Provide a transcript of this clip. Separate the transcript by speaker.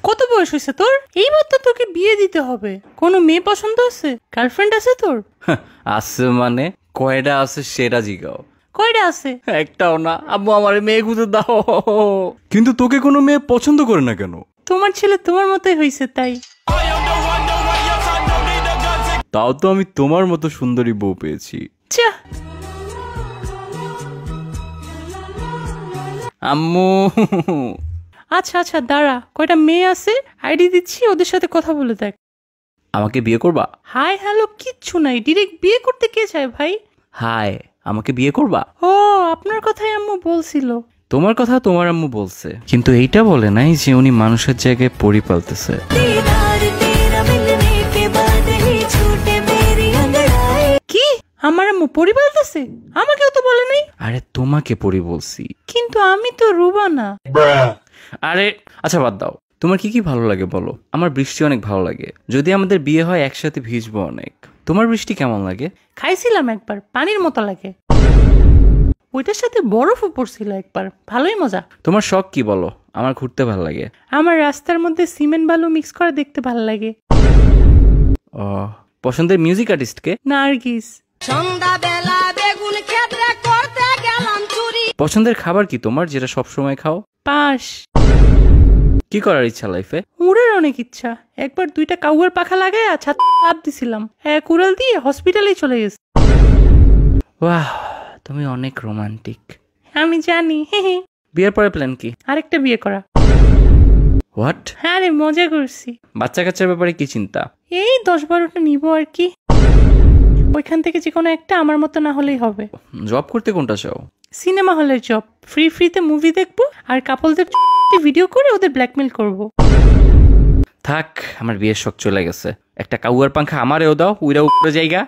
Speaker 1: কত বয়স হয়েছে তোর? এইবার তো তোকে বিয়ে দিতে হবে। কোনো মেয়ে পছন্দ আছে? গার্লফ্রেন্ড আছে তোর?
Speaker 2: আছে মানে কয়টা আছে সেটা জিগাও।
Speaker 1: কয়টা আছে?
Speaker 2: একটাও না। আব্বু আমার মেয়ে খুঁজে দাও।
Speaker 3: কিন্তু তোকে কোনো মেয়ে পছন্দ করে না কেন?
Speaker 1: তোমার ছেলে তোমার মতোই হয়েছে তাই।
Speaker 3: তাও তো আমি তোমার মতো সুন্দরী বউ পেয়েছি।
Speaker 1: চা
Speaker 2: আম্মু
Speaker 1: আচ্ছা আচ্ছা দাঁড়া, কয়টা মেয়ে আছে আইডি দিচ্ছি, ওদের সাথে কথা বলে দেখ।
Speaker 2: আমাকে বিয়ে করবা?
Speaker 1: হাই হ্যালো কিচ্ছু নাই, ডিরেক্ট বিয়ে করতে কে চায় ভাই?
Speaker 2: হাই, আমাকে বিয়ে করবা?
Speaker 1: ও আপনার কথাই আম্মু বলছিল।
Speaker 2: তোমার কথা তোমার আম্মু বলছে, কিন্তু এইটা বলে নাই যে উনি মানুষের জায়গায় পরি পালতেছে।
Speaker 1: কি আমার আম্মু পরি বলতেছে? আমাকেও তো বলে নাই।
Speaker 2: আরে তোমাকে পরি বলছি।
Speaker 1: কিন্তু আমি তো রুবা না।
Speaker 2: আরে আচ্ছা বাদ দাও, তোমার কি কি ভালো লাগে বলো। আমার বৃষ্টি অনেক ভালো লাগে, যদি আমাদের বিয়ে হয় একসাথে ভিজবো অনেক। তোমার বৃষ্টি কেমন লাগে?
Speaker 1: খাইছিলাম একবার, পানির মতো লাগে। ওইটার সাথে বরফও পড়ছিল একবার, ভালোই মজা।
Speaker 2: তোমার শখ কি বলো? আমার ঘুরতে ভালো লাগে।
Speaker 1: আমার রাস্তার মধ্যে সিমেন্ট বালু মিক্স করে দেখতে ভালো লাগে।
Speaker 2: ও, পছন্দের মিউজিক আর্টিস্ট কে?
Speaker 1: নার্গিস।
Speaker 4: সন্ধ্যাবেলা বেগুন ক্ষেত্রে করতে গেলাম চুরি।
Speaker 2: পছন্দের খাবার কি তোমার, যেটা সব সময় খাও?
Speaker 1: পাশ।
Speaker 2: কি করার ইচ্ছা লাইফে?
Speaker 1: উড়ের অনেক ইচ্ছা। একবার 2টা কাউয়ার পাখা লাগায় ছাদ লাফ দিছিলাম, এক উড়াল দিয়ে হসপিটালেই চলে গেছে।
Speaker 2: বাহ, তুমি অনেক রোমান্টিক।
Speaker 1: আমি জানি।
Speaker 2: বিয়ের পরে প্ল্যান কি?
Speaker 1: আরেকটা বিয়ে করা।
Speaker 2: হোয়াট?
Speaker 1: হ্যাঁ রে, মজা করছি।
Speaker 2: বাচ্চা কাচ্চার ব্যাপারে কি চিন্তা?
Speaker 1: এই 10-12টা নিবো আর কি। ওইখান থেকে যে কোনো একটা আমার মতো না হলেই হবে।
Speaker 2: জব করতে কোনটা চাও?
Speaker 1: সিনেমা হলের জব, ফ্রিতে মুভি দেখবো আর কাপলদের ভিডিও করে ওদের ব্ল্যাকমেল করব।
Speaker 2: থাক, আমার বিয়ের শখ চলে গেছে। একটা কাউয়ার পাংখা আমারেও দাও, উইরা উপরে জায়গা।